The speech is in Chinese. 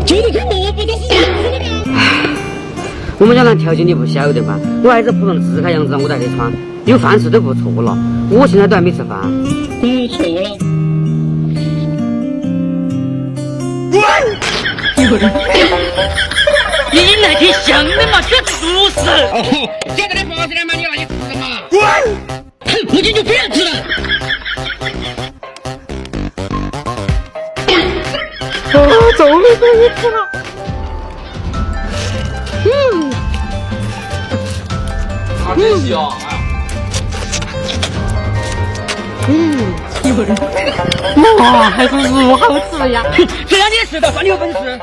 觉得跟萝卜都是一样的嘛。我们家那条件你不晓得嘛，我还是普通的自家样子，我都还得穿，有饭吃都不错了。我现在都还没吃饭。不错了。你那挺香的嘛，可舒适。哦，现在的房子了嘛，你要去吃嘛。哼，不进就不要吃了。终于可以吃了。好真香啊！哇，还是如好吃呀！这样你也吃的，算你有本事。